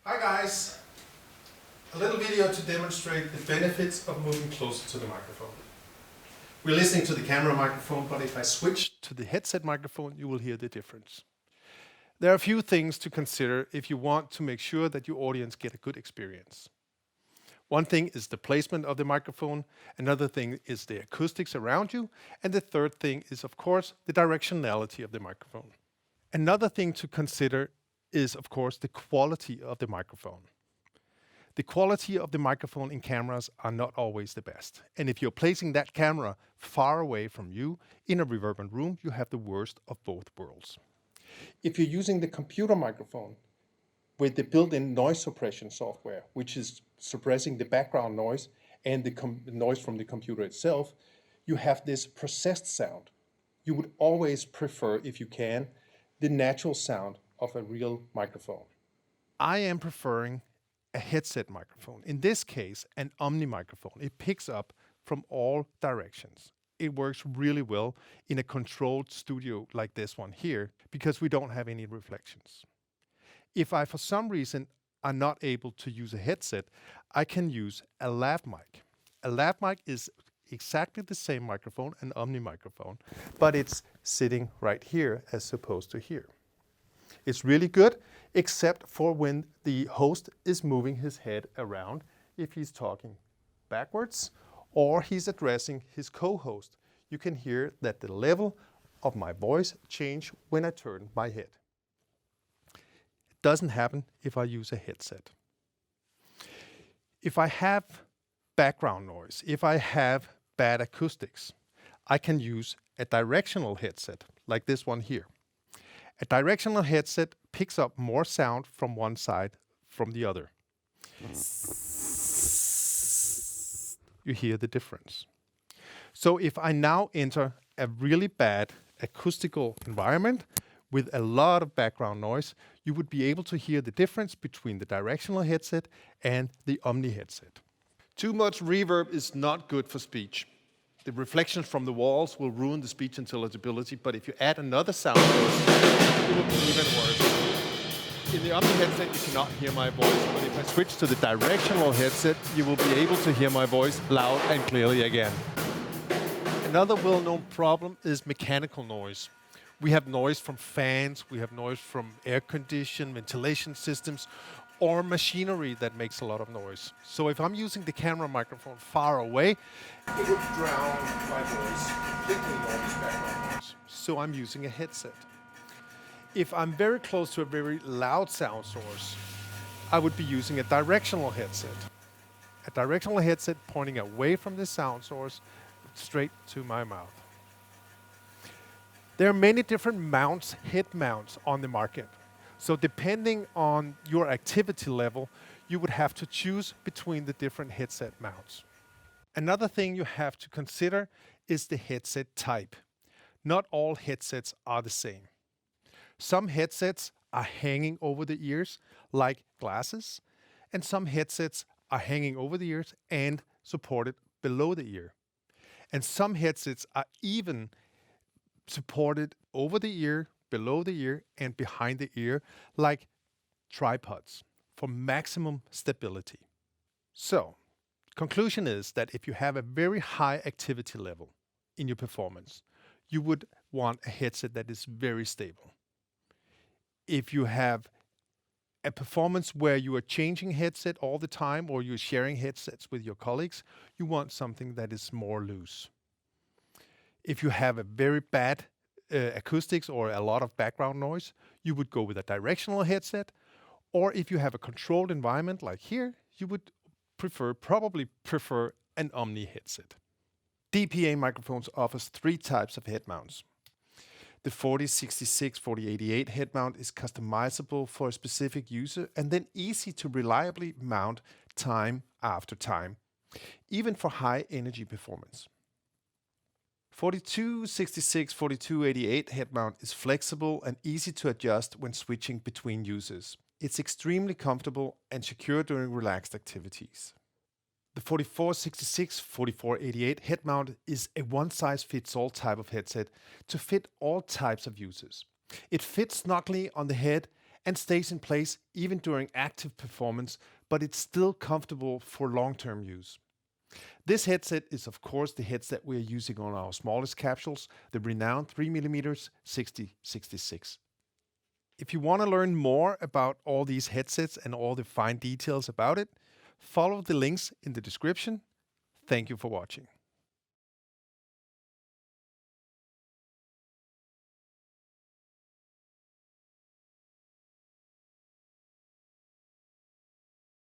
Hi guys! A little video to demonstrate the benefits of moving closer to the microphone. We're listening to the camera microphone, but if I switch to the headset microphone, you will hear the difference. There are a few things to consider if you want to make sure that your audience get a good experience. One thing is the placement of the microphone, another thing is the acoustics around you, and the third thing is, of course, the directionality of the microphone. Another thing to consider is, of course, the quality of the microphone. The quality of the microphone in cameras are not always the best. And if you're placing that camera far away from you in a reverberant room, you have the worst of both worlds. If you're using the computer microphone with the built-in noise suppression software, which is suppressing the background noise and the noise from the computer itself, you have this processed sound. You would always prefer, if you can, the natural sound of a real microphone. I am preferring a headset microphone. In this case, an Omni microphone. It picks up from all directions. It works really well in a controlled studio like this one here because we don't have any reflections. If I, for some reason, are not able to use a headset, I can use a lav mic. A lav mic is exactly the same microphone, an Omni microphone, but it's sitting right here as opposed to here. It's really good, except for when the host is moving his head around, if he's talking backwards or he's addressing his co-host. You can hear that the level of my voice change when I turn my head. It doesn't happen if I use a headset. If I have background noise, if I have bad acoustics, I can use a directional headset like this one here. A directional headset picks up more sound from one side from the other. You hear the difference. So if I now enter a really bad acoustical environment with a lot of background noise, you would be able to hear the difference between the directional headset and the Omni headset. Too much reverb is not good for speech. The reflections from the walls will ruin the speech intelligibility, but if you add another sound source, it will be even worse. In the Omni headset, you cannot hear my voice, but if I switch to the directional headset, you will be able to hear my voice loud and clearly again. Another well-known problem is mechanical noise. We have noise from fans, we have noise from air condition, ventilation systems, or machinery that makes a lot of noise. So if I'm using the camera microphone far away, it would drown my voice, completely noise background noise. So I'm using a headset. If I'm very close to a very loud sound source, I would be using a directional headset. A directional headset pointing away from the sound source straight to my mouth. There are many different mounts, head mounts on the market. So depending on your activity level, you would have to choose between the different headset mounts. Another thing you have to consider is the headset type. Not all headsets are the same. Some headsets are hanging over the ears like glasses, and some headsets are hanging over the ears and supported below the ear. And some headsets are even supported over the ear, below the ear, and behind the ear, like tripods for maximum stability. So, conclusion is that if you have a very high activity level in your performance, you would want a headset that is very stable. If you have a performance where you are changing headset all the time or you're sharing headsets with your colleagues, you want something that is more loose. If you have a very bad acoustics or a lot of background noise, you would go with a directional headset. Or if you have a controlled environment like here, you would probably prefer an Omni headset. DPA Microphones offers 3 types of head mounts. The 4066, 4088 head mount is customizable for a specific user and then easy to reliably mount time after time, even for high energy performance. 4266, 4288 head mount is flexible and easy to adjust when switching between users. It's extremely comfortable and secure during relaxed activities. The 4466, 4488 head mount is a one-size-fits-all type of headset to fit all types of users. It fits snugly on the head and stays in place even during active performance, but it's still comfortable for long-term use. This headset is of course the headset we are using on our smallest capsules, the renowned 3mm 6066. If you want to learn more about all these headsets and all the fine details about it, follow the links in the description. Thank you for watching.